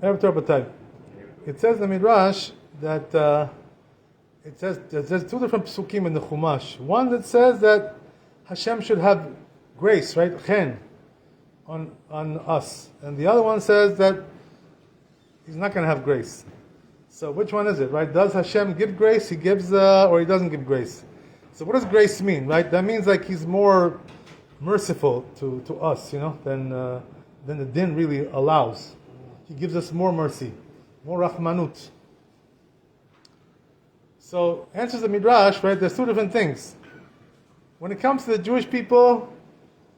It says in the Midrash that it says there's two different psukim in the Chumash. One that says that Hashem should have grace, right, chen, on us, and the other one says that He's not going to have grace. So which one is it, right? Does Hashem give grace? He gives, or He doesn't give grace? So what does grace mean, right? That means like He's more merciful to us, than the din really allows. He gives us more mercy, more rahmanut. So answers the Midrash, right? There's two different things. When it comes to the Jewish people,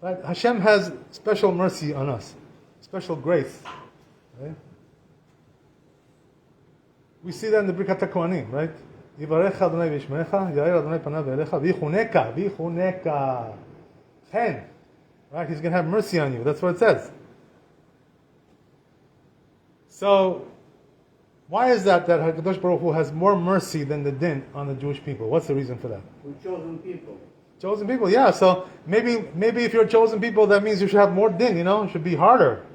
right, Hashem has special mercy on us, special grace. Right? We see that in the Birkat HaKohanim, right? Yivarecha Adonai v'yishmerecha, Yair Adonai panav ve'elecha, v'yichuneka. Chen. Right? He's going to have mercy on you. That's what it says. So, why is that HaKadosh Baruch Hu has more mercy than the din on the Jewish people? What's the reason for that? We're chosen people. Chosen people, yeah. So maybe if you're chosen people, that means you should have more din. It should be harder.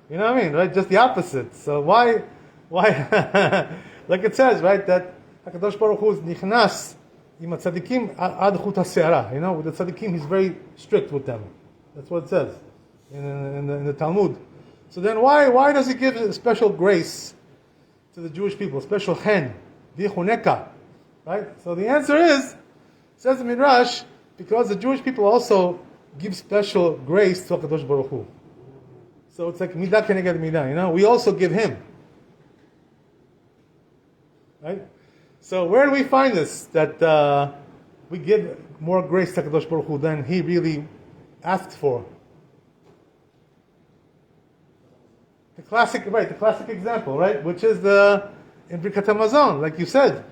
You know what I mean, right? Just the opposite. So why? Like it says, right, that HaKadosh Baruch Hu is nichnas im tzadikim ad chut hase'ara. With the tzadikim, He's very strict with them. That's what it says in the Talmud. So then, why does He give a special grace to the Jewish people, special chen, v'yichuneka, right? So the answer is, says the Midrash, because the Jewish people also give special grace to HaKadosh Baruch Hu. So it's like midah keneged midah, we also give Him. Right? So where do we find this? That we give more grace to HaKadosh Baruch Hu than He really asked for. The classic example, right? Which is in Birkat HaMazon, like you said.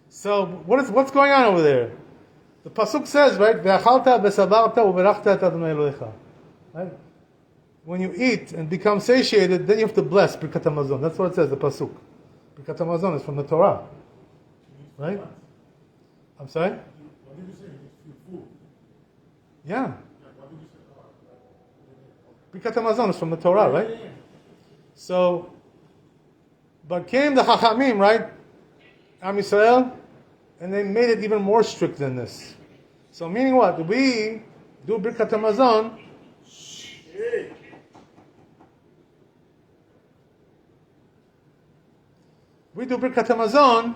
So what's going on over there? The pasuk says, right? Ve'achalta v'sabarta u'berachta et Adonai Elohecha. Right? When you eat and become satiated, then you have to bless Birkat HaMazon. That's what it says, the pasuk. Birkat HaMazon is from the Torah. Right? I'm sorry? What did you say? Food. Yeah. What did you say? Birkat HaMazon is from the Torah, right? Yeah. So, but came the Chachamim, right? Am Yisrael, and they made it even more strict than this. So meaning what? We do Birkat HaMazon. We do Birkat HaMazon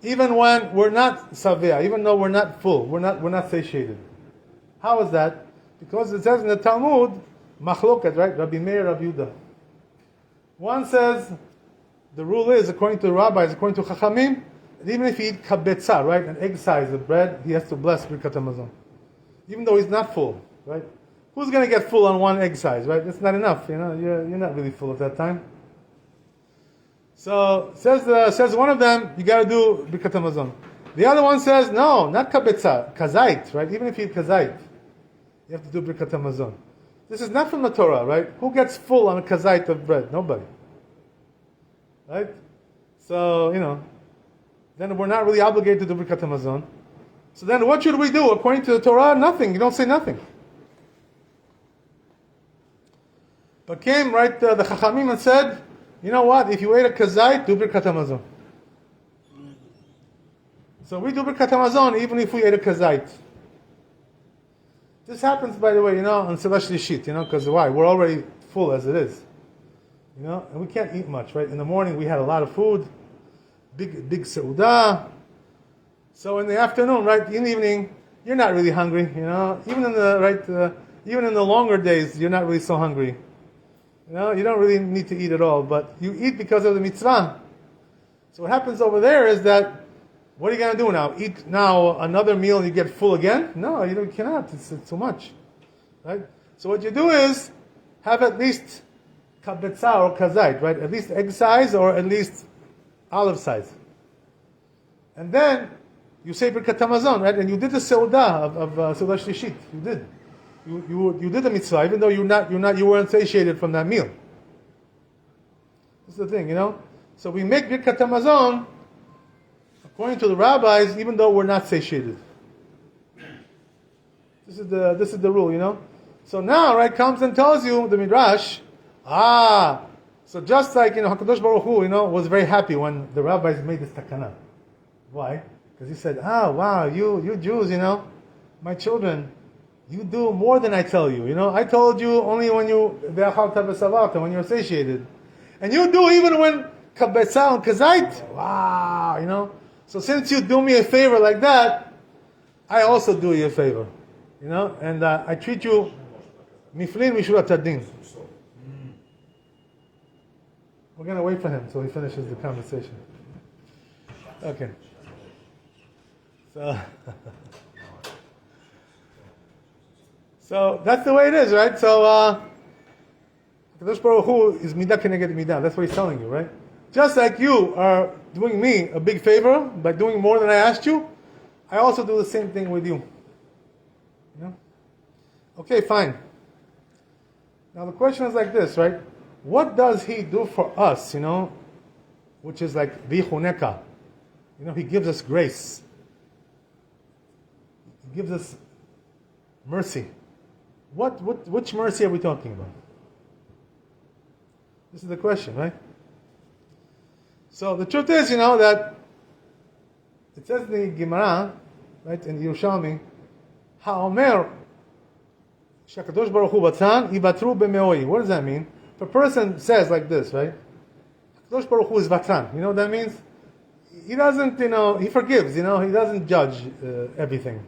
even when we're not savea, even though we're not full, we're not satiated. How is that? Because it says in the Talmud, machloket, right? Rabbi Meir, Rabbi Yehuda. One says the rule is, according to the rabbis, according to Chachamim, even if you eat kabetza, right, an egg size of bread, he has to bless Birkat HaMazon, even though he's not full, right? Who's going to get full on one egg size, right? That's not enough, You're not really full at that time. So says one of them, you got to do Birkat HaMazon. The other one says, no, not kabetza, kazait, right? Even if you eat kazait, you have to do Birkat HaMazon. This is not from the Torah, right? Who gets full on a kazait of bread? Nobody. Right? So, then we're not really obligated to do Birkat HaMazon. So then what should we do? According to the Torah, nothing. You don't say nothing. But came, right, the Chachamim and said, you know what? If you ate a kazait, do Birkat HaMazon. So we do Birkat HaMazon even if we ate a kazait. This happens, by the way, on Selash Lishit, because why? We're already full as it is. And we can't eat much, right? In the morning we had a lot of food, big seudah. So in the afternoon, right, in the evening, you're not really hungry, Even in the longer days, you're not really so hungry. You don't really need to eat at all, but you eat because of the mitzvah. So what happens over there is that, what are you going to do now? Eat now another meal and you get full again? No, you cannot. It's too much, right? So what you do is have at least kabetza or kazait, right? At least egg size or at least olive size. And then you say Birkat HaMazon, right? And you did the seudah of Seudah Shlishit. You did. You did the mitzvah, even though you weren't satiated from that meal. That's the thing, So we make Birkat HaMazon according to the rabbis, even though we're not satiated. This is the rule, So now, right, comes and tells you the Midrash, So just like, HaKadosh Baruch Hu, was very happy when the rabbis made this takana. Why? Because he said, wow, you Jews, my children, you do more than I tell you. I told you only when when you're satiated. And you do even when kabetza and kazait. Wow, So since you do me a favor like that, I also do you a favor. And I treat you miflin mishurat adin. We're going to wait for him until he finishes the conversation. Okay. So that's the way it is, right? So Kadosh Baruch Hu is midah keneged midah. That's what he's telling you, right? Just like you are doing me a big favor by doing more than I asked you, I also do the same thing with you. Okay, fine. Now the question is like this, right? What does he do for us, which is like vichuneka? He gives us grace. He gives us mercy. Which mercy are we talking about? This is the question, right? So the truth is, that it says in the Gemara, right, in Yerushalmi, Ha'omer Shakadosh Baruch Hu Batan Ivatru B'meoi. What does that mean? If a person says like this, right? Kadosh Baruch Hu is Vatan. You know what that means? He doesn't, he forgives, he doesn't judge everything.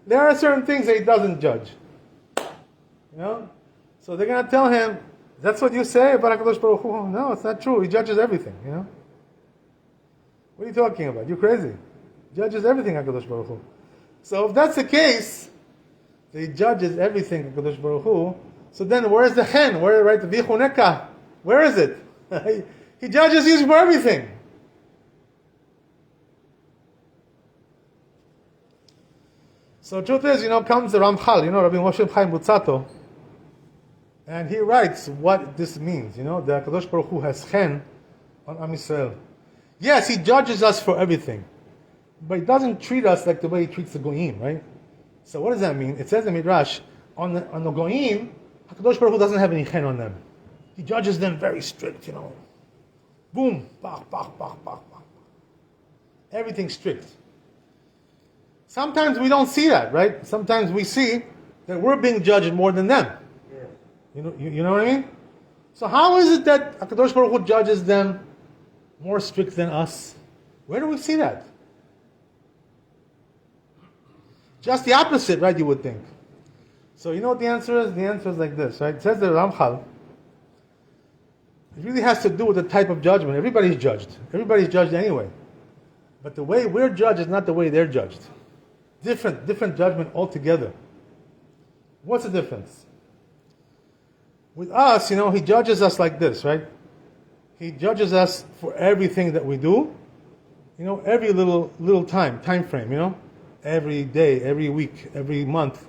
There are certain things that he doesn't judge. So they're going to tell him, that's what you say about HaKadosh Baruch Hu? No, it's not true. He judges everything, What are you talking about? You're crazy. He judges everything, HaKadosh Baruch Hu. So if that's the case, that he judges everything, HaKadosh Baruch Hu, so then where's the chen? Where, right, the vichuneka? Where is it? He judges you for everything. So the truth is, comes the Ramchal, Rabbi Moshe Chaim Butzato, and he writes what this means, that HaKadosh Baruch Hu has chen on Am Yisrael. Yes, he judges us for everything, but he doesn't treat us like the way he treats the Goyim, right? So what does that mean? It says in Midrash, on the Goyim, HaKadosh Baruch Hu doesn't have any chen on them. He judges them very strict, Boom, bach, bach, bach, bach, bach. Everything strict. Sometimes we don't see that, right? Sometimes we see that we're being judged more than them. You know what I mean? So how is it that HaKadosh Baruch Hu judges them more strict than us? Where do we see that? Just the opposite, right, you would think. So you know what the answer is? The answer is like this, right? It says the Ramchal, it really has to do with the type of judgment. Everybody's judged. Everybody's judged anyway. But the way we're judged is not the way they're judged. Different judgment altogether. What's the difference? With us, he judges us like this, right? He judges us for everything that we do. Every little time frame, every day, every week, every month,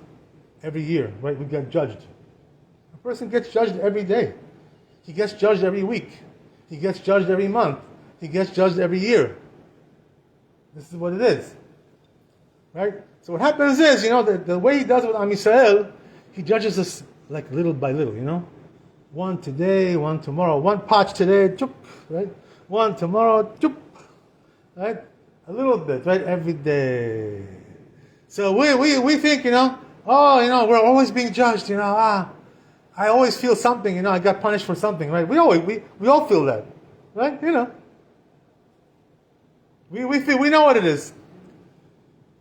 every year, right? We get judged. A person gets judged every day. He gets judged every week. He gets judged every month. He gets judged every year. This is what it is. Right? So what happens is, the way he does it with Am Yisrael, he judges us like little by little, One today, one tomorrow. One patch today, chup, right? One tomorrow, chup, right? A little bit, right? Every day. So we think, we're always being judged, I always feel something, I got punished for something, right? We all feel that, right? We know what it is.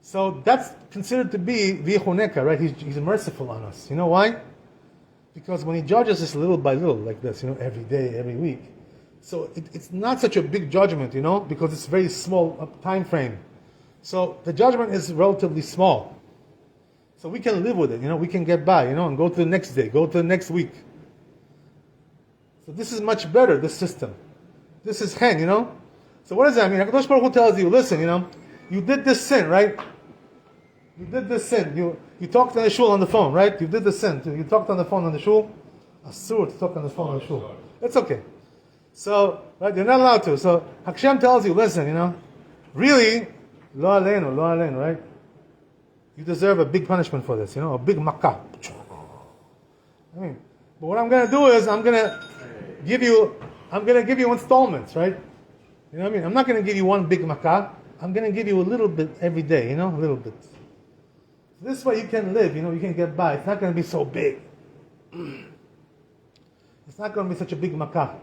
So that's considered to be vichuneka, right? He's merciful on us. You know why? Because when he judges us little by little, like this, every day, every week, so it's not such a big judgment, because it's very small time frame. So the judgment is relatively small. So we can live with it, we can get by, and go to the next day, go to the next week. So this is much better, this system. This is chen, So what does that mean? HaKadosh Baruch Hu tells you, listen, you did this sin, right? You did this sin. You talked on the shul on the phone, right? You did the sin. You talked on the phone on the shul. Asur to talk on the phone on the shul. It's okay. So, right, you're not allowed to. So Hashem tells you, listen, really, lo aleinu, right? You deserve a big punishment for this, a big makkah. But what I'm going to do is I'm going to give you I'm going to give you installments, right? You know what I mean? I'm not going to give you one big makkah. I'm going to give you a little bit every day, a little bit. This way you can live, you can get by. It's not going to be so big. It's not going to be such a big makkah.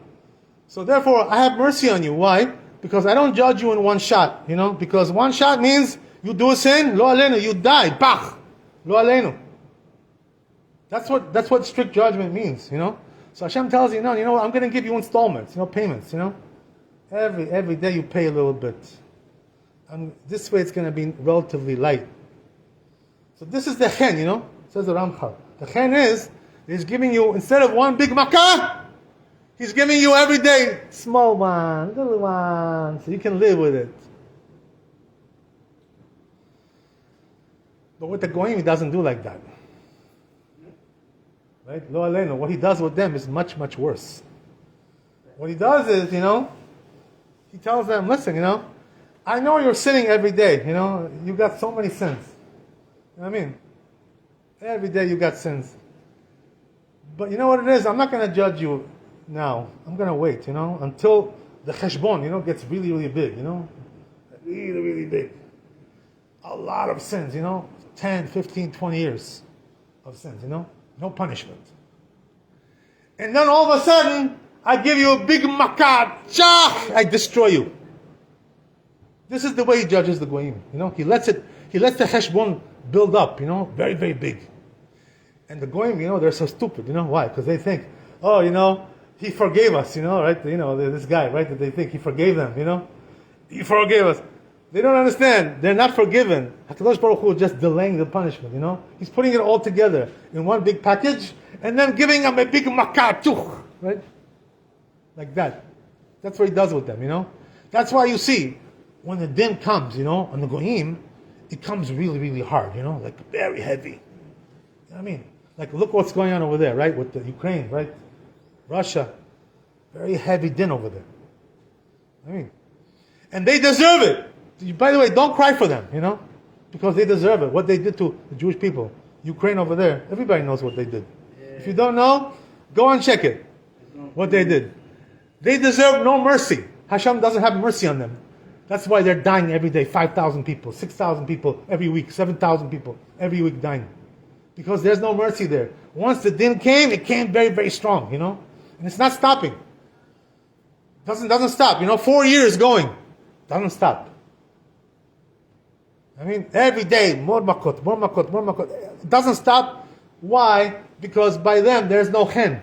So therefore, I have mercy on you. Why? Because I don't judge you in one shot, because one shot means you do a sin, lo aleinu, you die, pach, lo aleinu. That's what strict judgment means, So Hashem tells you, no, I'm going to give you installments, payments, Every day you pay a little bit. And this way it's going to be relatively light. So this is the chen, says the Ramchal. The chen is, he's giving you, instead of one big makkah, he's giving you every day, small one, little one, so you can live with it. But with the goyim, he doesn't do like that. Right? Lo aleinu, what he does with them is much, much worse. What he does is, he tells them, listen, I know you're sinning every day, you got so many sins. You know what I mean? Every day you got sins. But you know what it is? I'm not going to judge you now. I'm going to wait, until the cheshbon, gets really, really big, Really, really big. A lot of sins, 10, 15, 20 years of sins, No punishment. And then all of a sudden, I give you a big makkah, I destroy you. This is the way he judges the goyim, He lets the cheshbon build up, very, very big. And the goyim, they're so stupid, why? Because they think, he forgave us, right? This guy, right? That they think he forgave them, He forgave us. They don't understand. They're not forgiven. HaKadosh Baruch Hu is just delaying the punishment, He's putting it all together in one big package and then giving them a big makkah, right? Like that. That's what he does with them, That's why you see, when the din comes, on the goyim, it comes really, really hard, like very heavy. You know what I mean? Like, look what's going on over there, right? With the Ukraine, right? Russia. Very heavy din over there. I mean, and they deserve it. By the way, don't cry for them, because they deserve it. What they did to the Jewish people. Ukraine over there, everybody knows what they did. Yeah. If you don't know, go and check it. What they did. They deserve no mercy. Hashem doesn't have mercy on them. That's why they're dying every day. 5,000 people, 6,000 people every week, 7,000 people every week dying. Because there's no mercy there. Once the din came, it came very, very strong, And it's not stopping. Doesn't stop, 4 years going. Doesn't stop. I mean, every day, more makot, more makot, more makot. It doesn't stop. Why? Because by them, there's no chen.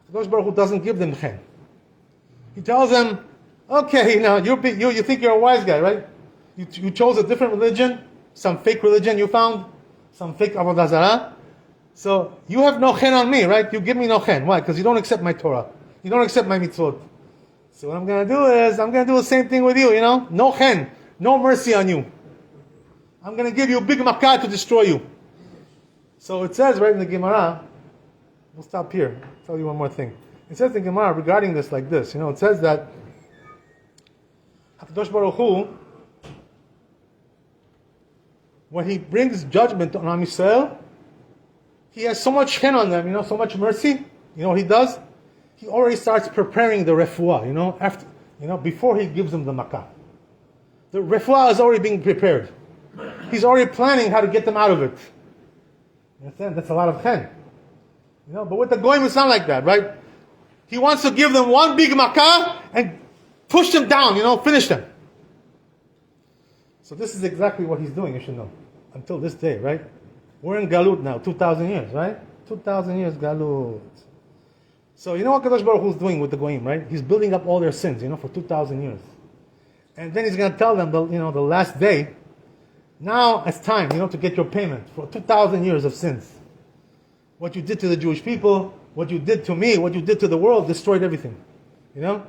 Kadosh Baruch Hu doesn't give them chen. He tells them, okay, you think you're a wise guy, right? You chose a different religion, some fake religion you found, some fake avodah zarah. So you have no chen on me, right? You give me no chen. Why? Because you don't accept my Torah. You don't accept my mitzvot. So what I'm going to do is, I'm going to do the same thing with you, No chen. No mercy on you. I'm going to give you a big makkah to destroy you. So it says right in the Gemara, we'll stop here, I'll tell you one more thing. It says in the Gemara regarding this like this, it says that HaKadosh Baruch Hu, when he brings judgment on Am Yisrael, he has so much chen on them, so much mercy. You know what he does? He already starts preparing the refuah, after, before he gives them the makkah. The refuah is already being prepared. He's already planning how to get them out of it. You understand? That's a lot of chen. But with the goyim, it's not like that, right? He wants to give them one big makkah and push them down, finish them. So this is exactly what he's doing, you should know. Until this day, right? We're in Galut now, 2,000 years, right? 2,000 years Galut. So you know what Kadosh Baruch Hu is doing with the goyim, right? He's building up all their sins, for 2,000 years. And then he's going to tell them, the last day, now it's time, to get your payment for 2,000 years of sins. What you did to the Jewish people, what you did to me, what you did to the world, destroyed everything. So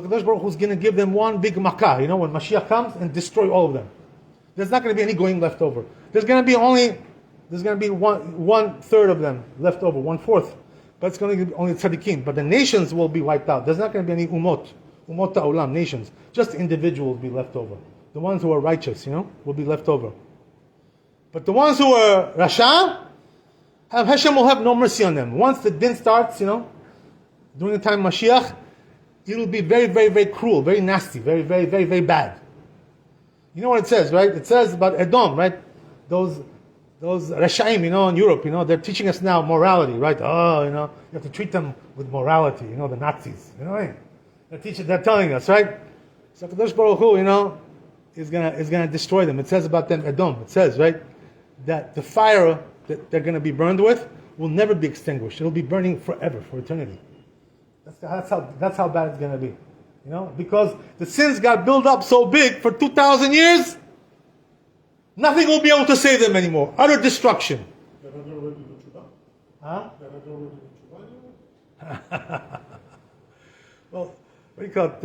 Kadosh Baruch Hu is going to give them one big makkah, when Mashiach comes, and destroy all of them. There's not going to be any goyim left over. There's going to be one third of them left over, 1/4. But it's going to be only tzaddikim. But the nations will be wiped out. There's not going to be any umot ta'olam, nations. Just individuals will be left over. The ones who are righteous, will be left over. But the ones who are rasha, Hashem will have no mercy on them. Once the din starts, during the time of Mashiach, it'll be very, very, very cruel, very nasty, very, very, very, very bad. You know what it says, right? It says about Edom, right? Those Rashaim, in Europe, they're teaching us now morality, right? Oh, you have to treat them with morality, the Nazis, you know what I mean? They're telling us, right? So Kadosh Baruch Hu, is gonna destroy them. It says about them, Edom, it says, right? That the fire that they're gonna be burned with will never be extinguished. It'll be burning forever, for eternity. That's how bad it's gonna be. Because the sins got built up so big for 2,000 years, nothing will be able to save them anymore. Utter destruction. They're not already in Tshuva? Huh? They're not already in Tshuva? Well, what do you call it?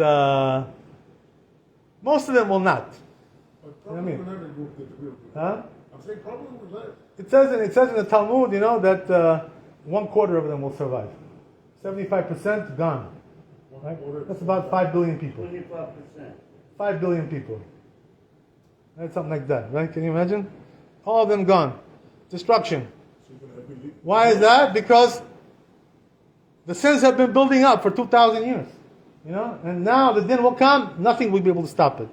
Most of them will not. But probably will never go get the real good. Huh? I'm saying probably will never. It says in the Talmud, that 1/4 of them will survive. 75% gone. Right? That's about 5 billion people. 25%. 5 billion people. Right? Something like that, right? Can you imagine? All of them gone. Destruction. So you're going to believe. Why is that? Because the sins have been building up for 2,000 years. And now the din will come, nothing will be able to stop it.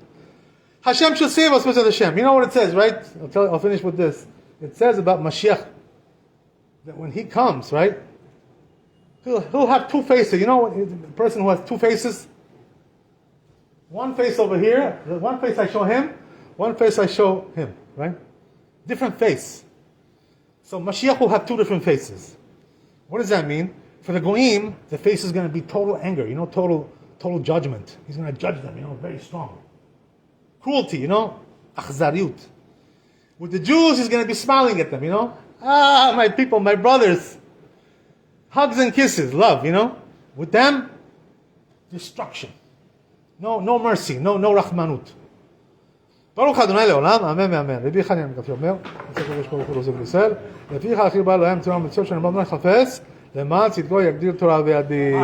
Hashem should save us with Hashem. You know what it says, right? I'll finish with this. It says about Mashiach that when he comes, right? He'll have two faces. The person who has two faces? One face over here, one face I show him, one face I show him, right? Different face. So Mashiach will have two different faces. What does that mean? For the Goyim, the face is going to be total anger, total judgment. He's going to judge them, very strong. Cruelty, achzariut. With the Jews, he's going to be smiling at them, my people, my brothers. Hugs and kisses, love, With them, destruction. No mercy, no רחמנות. ברוך ה' לעולם, אמן ואמן. רבי חנין כתוב אומר, אצל הקדוש ברוך הוא עוזב לישראל, לפיכך הכיר בא אלוהים תורה ומצוות שנאמר חפש, למען צדקו יגדיר תורה וידיר.